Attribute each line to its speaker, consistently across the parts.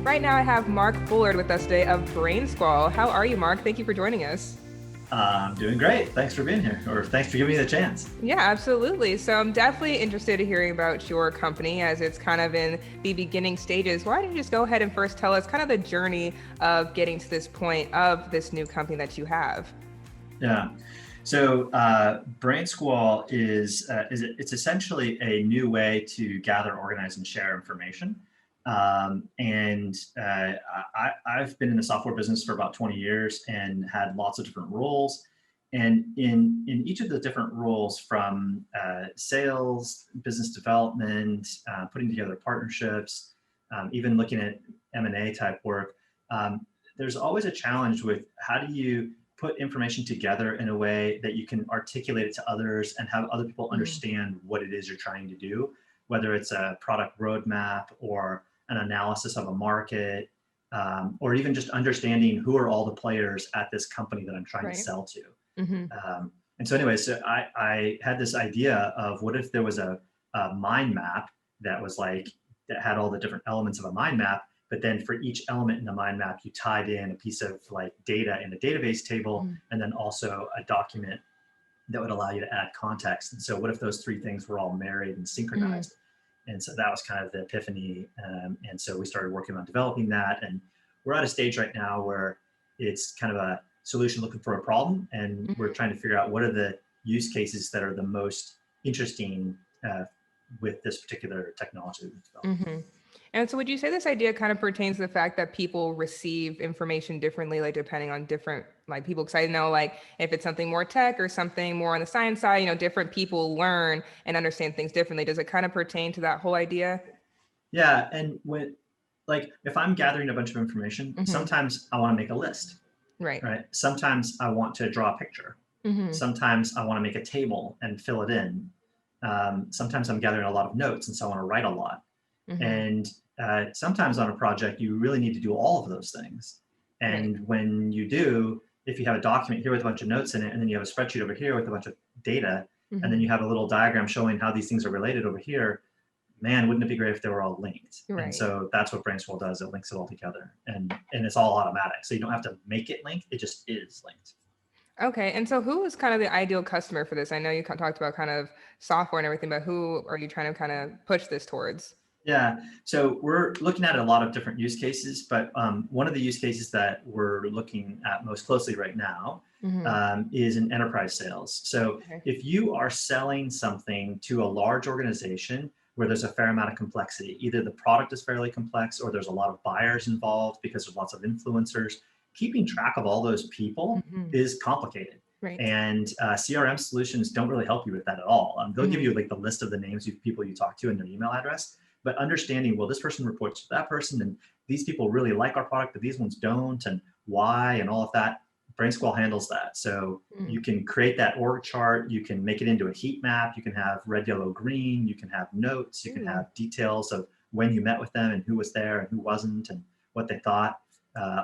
Speaker 1: Right now I have Mark Bullard with us today of BrainSquall. How are you, Mark? Thank you for joining us.
Speaker 2: I'm doing great. Thanks for being here, or thanks for giving me the chance.
Speaker 1: Yeah, absolutely. So I'm definitely interested in hearing about your company as it's kind of in the beginning stages. Why don't you just go ahead and first tell us kind of the journey of getting to this point of this new company that you have?
Speaker 2: Yeah. So BrainSquall it's essentially a new way to gather, organize, and share information. I've been in the software business for about 20 years and had lots of different roles. And in each of the different roles, from sales, business development, putting together partnerships, even looking at M&A type work, um, there's always a challenge with how do you put information together in a way that you can articulate it to others and have other people understand what it is you're trying to do, whether it's a product roadmap or an analysis of a market, or even just understanding who are all the players at this company that I'm trying to
Speaker 1: Right.
Speaker 2: sell to.
Speaker 1: Mm-hmm.
Speaker 2: And so anyway, so I had this idea of what if there was a mind map that was like, that had all the different elements of a mind map, but then for each element in the mind map, you tied in a piece of like data in a database table, and then also a document that would allow you to add context. And so what if those three things were all married and
Speaker 1: Mm-hmm.
Speaker 2: synchronized? And so that was kind of the epiphany. And so we started working on developing that. And we're at a stage right now where it's kind of a solution looking for a problem. And we're trying to figure out what are the use cases that are the most interesting with this particular technology that we've developed.
Speaker 1: Mm-hmm. And so would you say this idea kind of pertains to the fact that people receive information differently, like depending on different, like people, because I know like if it's something more tech or something more on the science side, different people learn and understand things differently. Does it kind of pertain to that whole idea?
Speaker 2: Yeah. And like, if I'm gathering a bunch of information,
Speaker 1: Mm-hmm.
Speaker 2: sometimes I want to make a list,
Speaker 1: Right.
Speaker 2: right? Sometimes I want to draw a picture.
Speaker 1: Mm-hmm.
Speaker 2: Sometimes I want to make a table and fill it in. Sometimes I'm gathering a lot of notes, and so I want to write a lot.
Speaker 1: Mm-hmm.
Speaker 2: And sometimes on a project, you really need to do all of those things.
Speaker 1: Right.
Speaker 2: And when you do, if you have a document here with a bunch of notes in it, and then you have a spreadsheet over here with a bunch of data, and then
Speaker 1: Mm-hmm.
Speaker 2: you have a little diagram showing how these things are related over here, man, wouldn't it be great if they were all linked? And
Speaker 1: Right.
Speaker 2: so that's what BrainSwell does. It links it all together, and it's all automatic. So you don't have to make it linked. It just is linked.
Speaker 1: Okay. And so who is kind of the ideal customer for this? I know you talked about kind of software and everything, but who are you trying to kind of push this towards?
Speaker 2: Yeah, so we're looking at a lot of different use cases, but one of the use cases that we're looking at most closely right now
Speaker 1: Mm-hmm.
Speaker 2: is in enterprise sales. So
Speaker 1: Okay.
Speaker 2: if you are selling something to a large organization where there's a fair amount of complexity, either the product is fairly complex or there's a lot of buyers involved because there's lots of influencers, keeping track of all those people
Speaker 1: Mm-hmm.
Speaker 2: is complicated.
Speaker 1: Right.
Speaker 2: And CRM solutions don't really help you with that at all. They'll give
Speaker 1: Mm-hmm.
Speaker 2: you like the list of the names of people you talk to and their email address, but understanding, well, this person reports to that person, and these people really like our product, but these ones don't, and why, and all of that, BrainSquall handles that. So you can create that org chart, you can make it into a heat map, you can have red, yellow, green, you can have notes, you can
Speaker 1: Mm-hmm.
Speaker 2: have details of when you met with them and who was there and who wasn't and what they thought,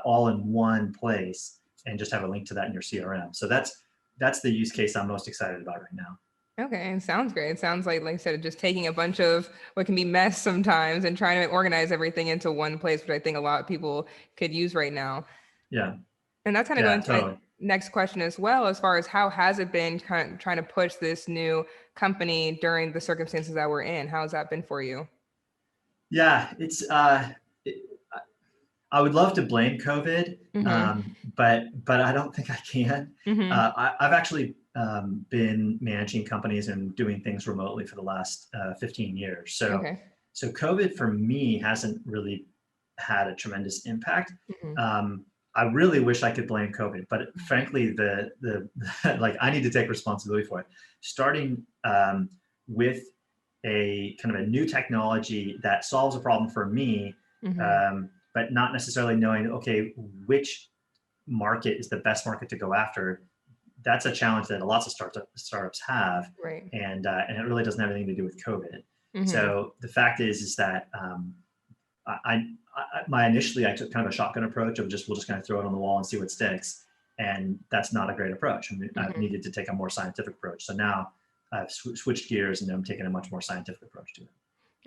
Speaker 2: all in one place, and just have a link to that in your CRM. So that's the use case I'm most excited about right now.
Speaker 1: Okay, it sounds great. It sounds like I said, just taking a bunch of what can be mess sometimes and trying to organize everything into one place, which I think a lot of people could use right now.
Speaker 2: Yeah,
Speaker 1: And that's kind of
Speaker 2: yeah,
Speaker 1: going to my
Speaker 2: totally.
Speaker 1: next question as well, as far as how has it been kind of trying to push this new company during the circumstances that we're in? How has that been for you?
Speaker 2: Yeah, it, I would love to blame COVID,
Speaker 1: Mm-hmm.
Speaker 2: but I don't think I can.
Speaker 1: Mm-hmm.
Speaker 2: I've actually been managing companies and doing things remotely for the last 15 years.
Speaker 1: Okay.
Speaker 2: So COVID for me hasn't really had a tremendous impact.
Speaker 1: Mm-hmm.
Speaker 2: I really wish I could blame COVID, but frankly, the like I need to take responsibility for it. Starting with a kind of a new technology that solves a problem for me,
Speaker 1: Mm-hmm.
Speaker 2: but not necessarily knowing, okay, which market is the best market to go after. That's a challenge that lots of startups have,
Speaker 1: Right.
Speaker 2: and it really doesn't have anything to do with COVID.
Speaker 1: Mm-hmm.
Speaker 2: So the fact is that my initially I took kind of a shotgun approach of just we'll just kind of throw it on the wall and see what sticks, and that's not a great approach. I mean, I've
Speaker 1: Mm-hmm.
Speaker 2: needed to take a more scientific approach. So now I've switched gears and I'm taking a much more scientific approach to it.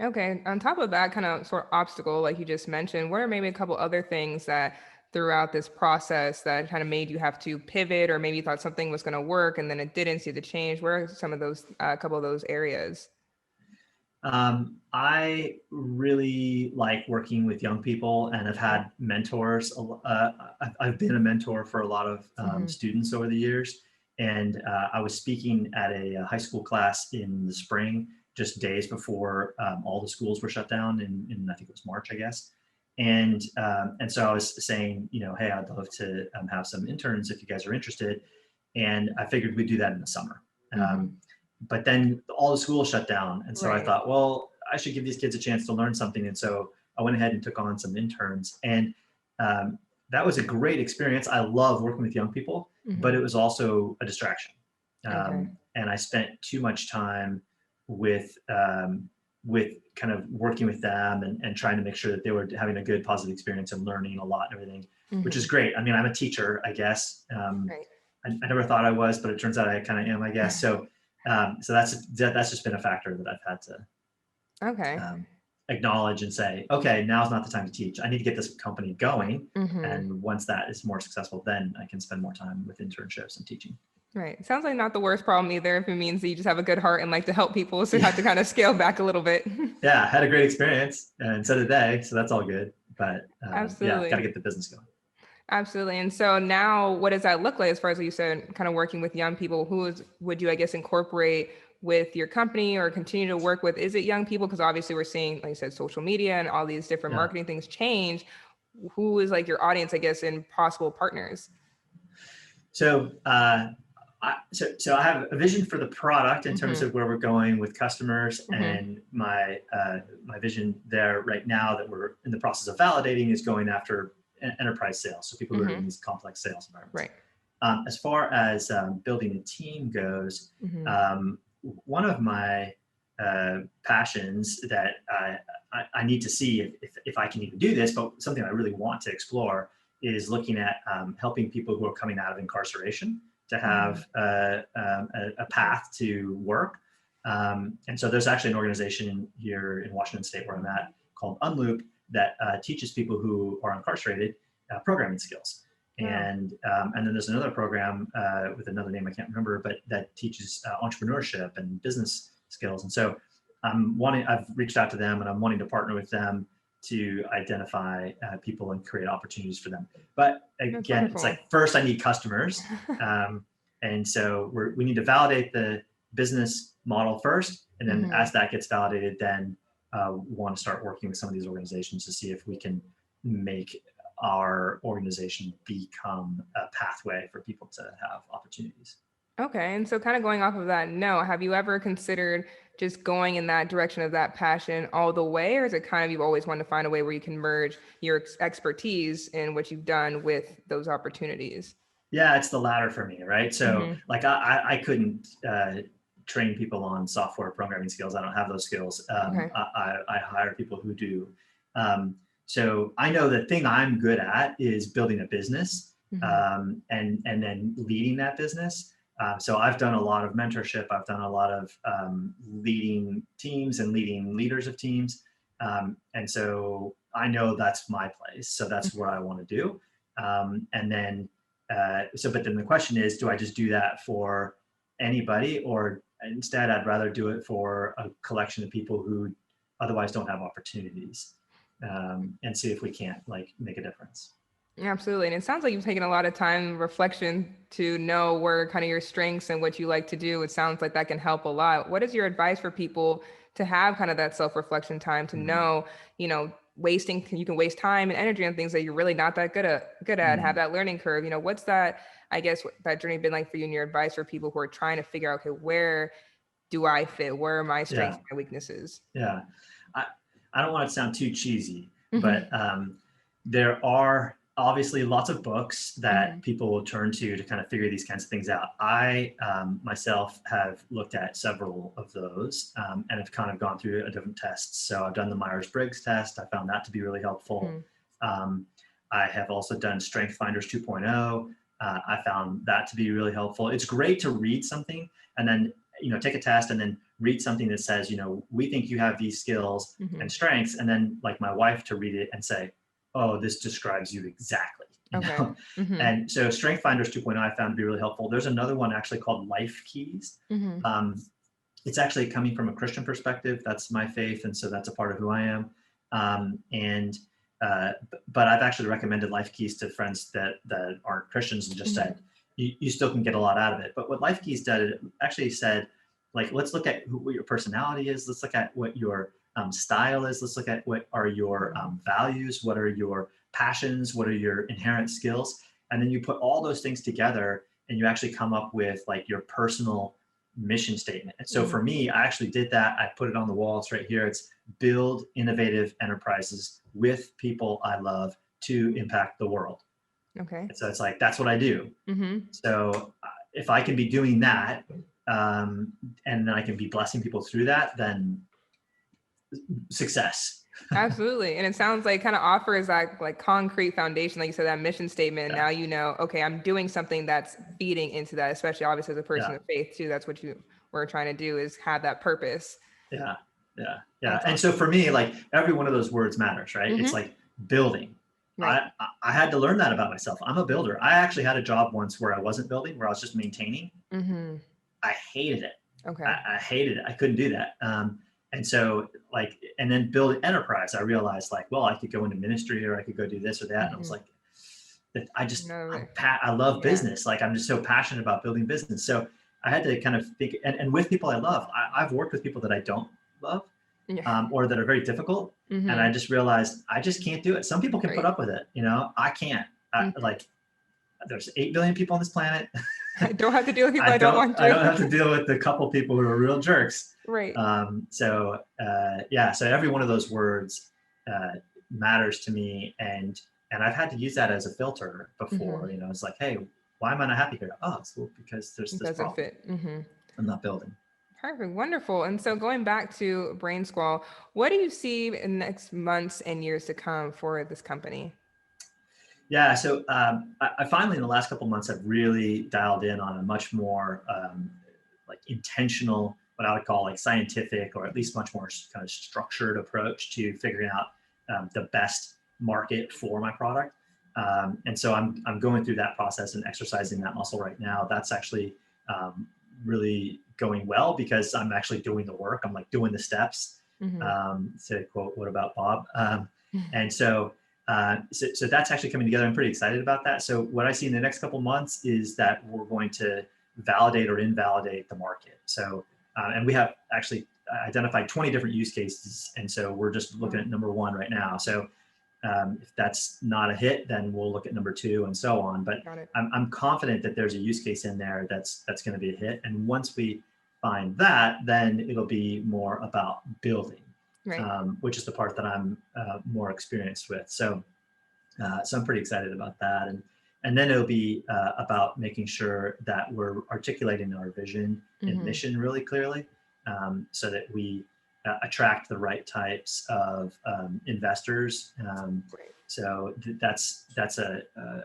Speaker 1: Okay. On top of that kind of sort of obstacle, like you just mentioned, what are maybe a couple other things that throughout this process that kind of made you have to pivot, or maybe you thought something was going to work and then it didn't, see the change? Where are some of those, a couple of those areas?
Speaker 2: I really like working with young people and have
Speaker 1: Okay.
Speaker 2: had mentors. I've been a mentor for a lot of
Speaker 1: Hmm.
Speaker 2: students over the years. And I was speaking at a high school class in the spring, just days before all the schools were shut down in I think it was March, I guess. And so I was saying, hey, I'd love to have some interns if you guys are interested. And I figured we'd do that in the summer.
Speaker 1: Hmm.
Speaker 2: But then all the schools shut down. And so I
Speaker 1: Right.
Speaker 2: thought, well, I should give these kids a chance to learn something. And so I went ahead and took on some interns. And um, that was a great experience. I love working with young people, but
Speaker 1: Hmm.
Speaker 2: it was also a distraction.
Speaker 1: Okay.
Speaker 2: And I spent too much time with kind of working with them and trying to make sure that they were having a good positive experience and learning a lot and everything, which is
Speaker 1: Hmm.
Speaker 2: great. I mean, I'm a teacher, I guess.
Speaker 1: Right.
Speaker 2: I never thought I was, but it turns out I kind of am, I guess. So that's just been a factor that I've had to
Speaker 1: Okay.
Speaker 2: um, acknowledge and say, okay, now's not the time to teach. I need to get this company going,
Speaker 1: Hmm.
Speaker 2: and once that is more successful, then I can spend more time with internships and teaching.
Speaker 1: Right. Sounds like not the worst problem either, if it means that you just have a good heart and like to help people. So you have
Speaker 2: Yeah,
Speaker 1: to kind of scale back a little bit.
Speaker 2: yeah, had a great experience, and so did they. So that's all good. But yeah, got to
Speaker 1: Absolutely.
Speaker 2: get the business going.
Speaker 1: Absolutely. And so now what does that look like as far as you said, kind of working with young people? Would you, I guess, incorporate with your company or continue to work with? Is it young people? Because obviously we're seeing, like you said, social media and all these different
Speaker 2: Yeah.
Speaker 1: marketing things change. Who is like your audience, I guess, and possible partners?
Speaker 2: So, so I have a vision for the product in terms
Speaker 1: Mm-hmm.
Speaker 2: of where we're going with customers,
Speaker 1: Mm-hmm.
Speaker 2: and my vision there right now that we're in the process of validating is going after enterprise sales, so people who are
Speaker 1: Mm-hmm.
Speaker 2: in these complex sales environments.
Speaker 1: Right.
Speaker 2: As far as building a team goes,
Speaker 1: Mm-hmm.
Speaker 2: um, one of my passions that I need to see if I can even do this, but something I really want to explore is looking at helping people who are coming out of incarceration to
Speaker 1: Mm-hmm.
Speaker 2: have a path to work. And so there's actually an organization here in Washington State where I'm at called Unloop that teaches people who are incarcerated programming skills.
Speaker 1: Wow.
Speaker 2: And then there's another program with another name I can't remember, but that teaches entrepreneurship and business skills. And so I've reached out to them and I'm wanting to partner with them to identify people and create opportunities for them. But
Speaker 1: That's
Speaker 2: again, it's
Speaker 1: wonderful.
Speaker 2: like first I need customers, and so we need to validate the business model first, and then
Speaker 1: Mm-hmm.
Speaker 2: as that gets validated, then want to start working with some of these organizations to see if we can make our organization become a pathway for people to have opportunities.
Speaker 1: Okay. And so, kind of going off of that, no, have you ever considered just going in that direction of that passion all the way? Or is it kind of you've always wanted to find a way where you can merge your expertise in what you've done with those opportunities?
Speaker 2: Yeah, it's the latter for me, right? So
Speaker 1: Hmm.
Speaker 2: like I couldn't train people on software programming skills. I don't have those skills.
Speaker 1: Okay.
Speaker 2: I hire people who do. So I know the thing I'm good at is building a business
Speaker 1: Hmm.
Speaker 2: and then leading that business. So I've done a lot of mentorship. I've done a lot of leading teams and leading leaders of teams. And so I know that's my place. So that's what I want to do. And then but then the question is, do I just do that for anybody, or instead I'd rather do it for a collection of people who otherwise don't have opportunities, and see if we can't like make a difference.
Speaker 1: Absolutely. And it sounds like you've taken a lot of time and reflection to know where kind of your strengths and what you like to do. It sounds like that can help a lot. What is your advice for people to have kind of that self-reflection time to
Speaker 2: Mm,
Speaker 1: know, wasting, you can waste time and energy on things that you're really not that good at, have
Speaker 2: mm,
Speaker 1: that learning curve. What's that, I guess, that journey been like for you and your advice for people who are trying to figure out, okay, where do I fit? Where are my strengths
Speaker 2: yeah,
Speaker 1: and my weaknesses?
Speaker 2: yeah. I, I don't want to sound too cheesy,
Speaker 1: Hmm.
Speaker 2: but there are obviously lots of books that
Speaker 1: Hmm.
Speaker 2: people will turn to kind of figure these kinds of things out. I myself have looked at several of those and have kind of gone through a different tests. So I've done the Myers-Briggs test. I found that to be really helpful.
Speaker 1: Hmm.
Speaker 2: Um, I have also done Strength Finders 2.0. I found that to be really helpful. It's great to read something and then take a test and then read something that says, we think you have these skills and strengths, and then like my wife to read it and say, oh, this describes you exactly.
Speaker 1: Okay.
Speaker 2: And so Strength Finders 2.0 I found to be really helpful. There's another one actually called Life Keys. It's actually coming from a Christian perspective. That's my faith, and so that's a part of who I am. But I've actually recommended Life Keys to friends that aren't Christians and just said, you still can get a lot out of it. But what Life Keys did, it actually said, like, let's look at what your personality is. Let's look at what your style is. Let's look at what are your values, what are your passions, what are your inherent skills. And then you put all those things together and you actually come up with like your personal mission statement. And so for me, I actually did that. I put it on the wall. It's right here. It's build innovative enterprises with people I love to impact the world.
Speaker 1: Okay.
Speaker 2: And so it's like, that's what I do. So if I can be doing that, and then I can be blessing people through that, then success.
Speaker 1: Absolutely. And it sounds like kind of offers that like concrete foundation, like you said, that mission statement. And now okay, I'm doing something that's feeding into that, especially obviously as a person of faith too. That's what you were trying to do, is have that purpose.
Speaker 2: Yeah.
Speaker 1: That's
Speaker 2: and
Speaker 1: awesome.
Speaker 2: so for me, like every one of those words matters, right? It's like building.
Speaker 1: Right.
Speaker 2: I had to learn that about myself. I'm a builder. I actually had a job once where I wasn't building, where I was just maintaining. I hated it.
Speaker 1: Okay.
Speaker 2: I hated it. I couldn't do that. And so like, and then build an enterprise, I realized like, well, I could go into ministry or I could go do this or that. And I was like, I love business. Like I'm just so passionate about building business. So I had to kind of think, and with people I love, I've worked with people that I don't love or that are very difficult. And I just realized I just can't do it. Some people can put up with it. I can't. Like there's 8 billion people on this planet.
Speaker 1: I don't have to deal with people I don't want to.
Speaker 2: I don't have to deal with the couple people who are real jerks.
Speaker 1: Right.
Speaker 2: So every one of those words matters to me, and I've had to use that as a filter before. It's like, hey, why am I not happy here? Oh, it's because there's this problem.
Speaker 1: It doesn't fit.
Speaker 2: I'm not building.
Speaker 1: Perfect. Wonderful. And so going back to BrainSquall, what do you see in the next months and years to come for this company?
Speaker 2: Yeah, so I finally in the last couple of months have really dialed in on a much more like intentional, what I would call like scientific, or at least much more kind of structured approach to figuring out the best market for my product. And so I'm going through that process and exercising that muscle right now. That's actually really going well because I'm actually doing the work. I'm like doing the steps. To quote, what about Bob? And so that's actually coming together. I'm pretty excited about that. So what I see in the next couple months is that we're going to validate or invalidate the market. So, and we have actually identified 20 different use cases. And so we're just looking at number 1 right now. So if that's not a hit, then we'll look at number 2 and so on. But I'm confident that there's a use case in there that's going to be a hit. And once we find that, then it'll be more about building. Which is the part that I'm more experienced with. So I'm pretty excited about that. And then it'll be about making sure that we're articulating our vision and mission really clearly so that we attract the right types of investors. So that's a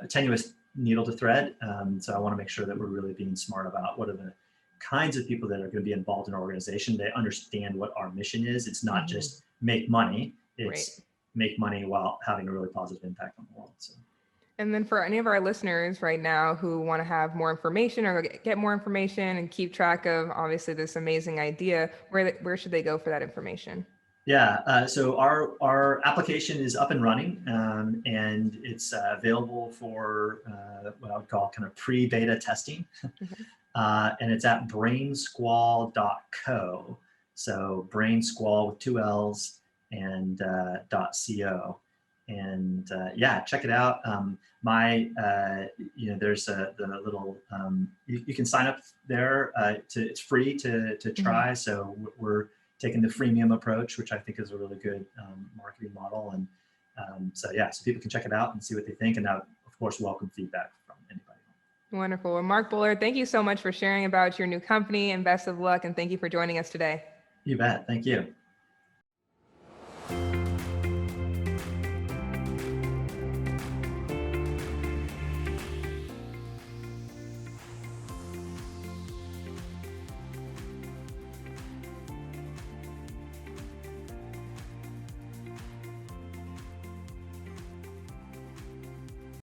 Speaker 2: tenuous needle to thread. So I want to make sure that we're really being smart about what are the kinds of people that are going to be involved in our organization. They understand what our mission is. It's not just make money. It's make money while having a really positive impact on the world. So.
Speaker 1: And then for any of our listeners right now who want to have more information or get more information and keep track of obviously this amazing idea, where should they go for that information?
Speaker 2: Yeah, so our application is up and running, and it's available for what I would call kind of pre-beta testing. And it's at brainsquall.co. So BrainSquall with 2 L's and .co. And check it out. There's the little, you can sign up there. It's free to try. So we're taking the freemium approach, which I think is a really good marketing model. And so people can check it out and see what they think. And I, of course, welcome feedback from anybody.
Speaker 1: Wonderful. Well, Mark Bullard, thank you so much for sharing about your new company, and best of luck. And thank you for joining us today.
Speaker 2: You bet. Thank you.